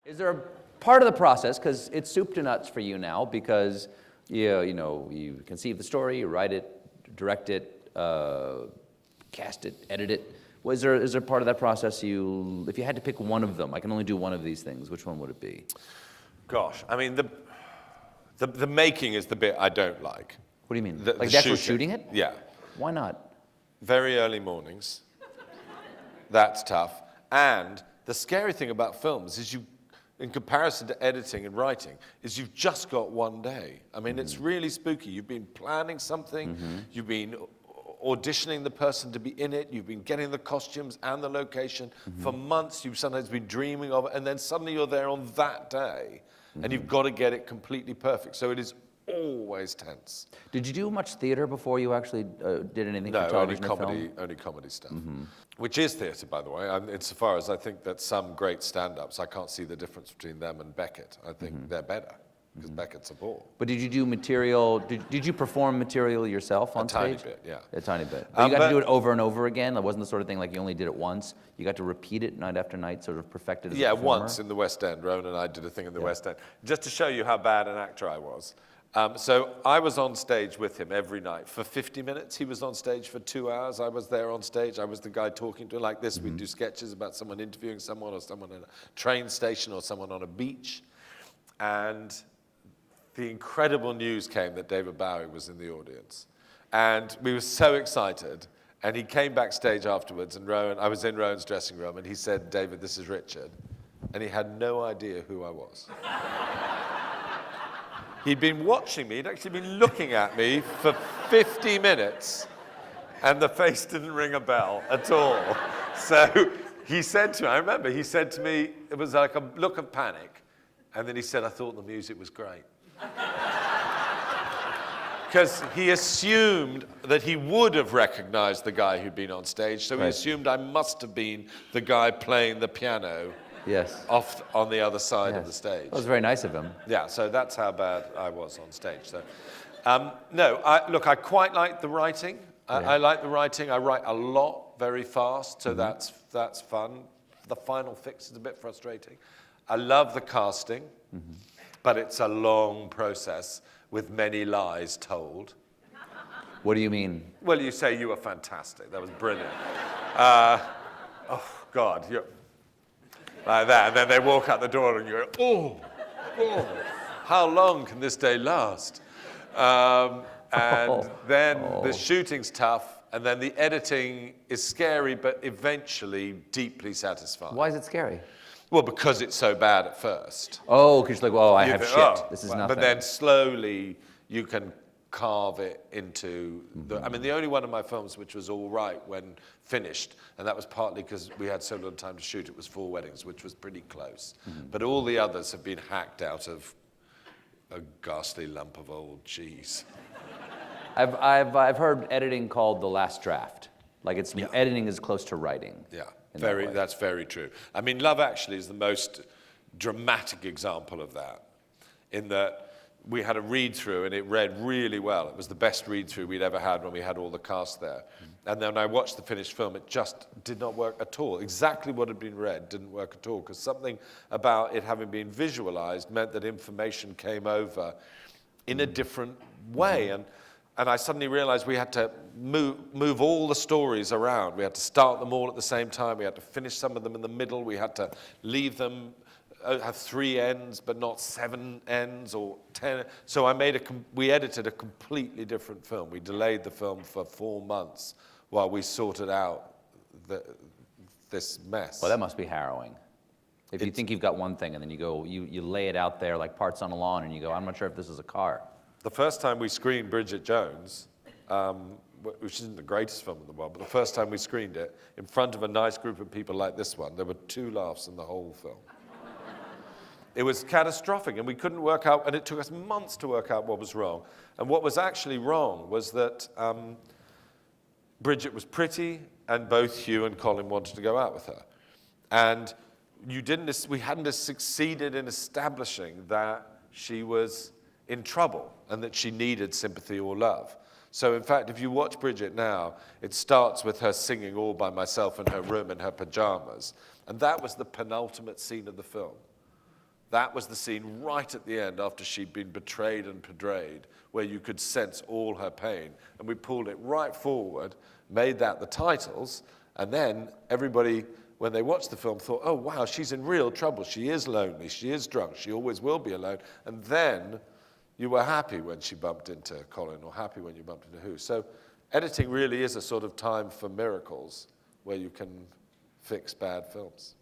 Is there a part of the process, because it's soup to nuts for you now, because you conceive the story, you write it, direct it, cast it, edit it. Is there part of that process if you had to pick one of them, I can only do one of these things, which one would it be? Gosh, I mean, the making is the bit I don't like. What do you mean? Like the actual shooting it? Yeah. Why not? Very early mornings. That's tough. And the scary thing about films is in comparison to editing and writing, is you've just got one day. I mean, it's really spooky. You've been planning something, you've been auditioning the person to be in it, you've been getting the costumes and the location for months, you've sometimes been dreaming of it, and then suddenly you're there on that day, and you've got to get it completely perfect. So it is always tense. Did you do much theater before you actually did anything for television or film? Only comedy stuff. Which is theatre, by the way. Insofar as I think that some great stand-ups, I can't see the difference between them and Beckett. I think they're better, because Beckett's a bore. But did you do material, did you perform material yourself on stage? A tiny bit, yeah. A tiny bit. But you got to do it over and over again? It wasn't the sort of thing like you only did it once? You got to repeat it night after night, sort of perfect it as a performer? Yeah, once in the West End. Rowan and I did a thing in the West End. Just to show you how bad an actor I was. So I was on stage with him every night for 50 minutes. He was on stage for 2 hours. I was there on stage. I was the guy talking to him like this. We'd do sketches about someone interviewing someone, or someone in a train station, or someone on a beach. And the incredible news came that David Bowie was in the audience. And we were so excited. And he came backstage afterwards, and I was in Rowan's dressing room, and he said, "David, this is Richard." And he had no idea who I was. He'd been watching me, he'd actually been looking at me for 50 minutes, and the face didn't ring a bell at all. So he said to me, I remember, he said to me, it was like a look of panic, and then he said, "I thought the music was great." Because he assumed that he would have recognized the guy who'd been on stage, so he assumed I must have been the guy playing the piano. Yes. Off on the other side of the stage. That was very nice of him. Yeah, so that's how bad I was on stage. So, no, I quite like the writing. I like the writing. I write a lot very fast, so that's fun. The final fix is a bit frustrating. I love the casting, but it's a long process with many lies told. What do you mean? Well, you say you were fantastic. That was brilliant. Oh, God. Like that, and then they walk out the door and you go, oh, how long can this day last? Then the shooting's tough, and then the editing is scary, but eventually deeply satisfying. Why is it scary? Well, because it's so bad at first. Oh, because you're like, well, I have shit. This is nothing. But then slowly you can carve it into the only one of my films which was all right when finished, and that was partly because we had so little time to shoot, it was 4 Weddings, which was pretty close. But all the others have been hacked out of a ghastly lump of old cheese. I've heard editing called the last draft. Like editing is close to writing. Yeah, that's very true. I mean, Love Actually is the most dramatic example of that, in that we had a read-through, and it read really well. It was the best read-through we'd ever had when we had all the cast there. And then when I watched the finished film, it just did not work at all. Exactly what had been read didn't work at all, because something about it having been visualized meant that information came over in a different way. And I suddenly realized we had to move all the stories around. We had to start them all at the same time. We had to finish some of them in the middle. We had to leave them have 3 ends, but not 7 ends or 10. So we edited a completely different film. We delayed the film for 4 months while we sorted out this mess. Well, that must be harrowing. If you think you've got one thing and then you go, you lay it out there like parts on a lawn, and you go, I'm not sure if this is a car. The first time we screened Bridget Jones, which isn't the greatest film in the world, but the first time we screened it in front of a nice group of people like this one, there were 2 laughs in the whole film. It was catastrophic, and we couldn't work out, and it took us months to work out what was wrong. And what was actually wrong was that Bridget was pretty, and both Hugh and Colin wanted to go out with her. And we hadn't succeeded in establishing that she was in trouble and that she needed sympathy or love. So in fact, if you watch Bridget now, it starts with her singing all by myself in her room in her pajamas. And that was the penultimate scene of the film. That was the scene right at the end after she'd been betrayed and betrayed, where you could sense all her pain. And we pulled it right forward, made that the titles, and then everybody, when they watched the film, thought, oh, wow, she's in real trouble. She is lonely. She is drunk. She always will be alone. And then you were happy when she bumped into Colin, or happy when you bumped into who. So editing really is a sort of time for miracles where you can fix bad films.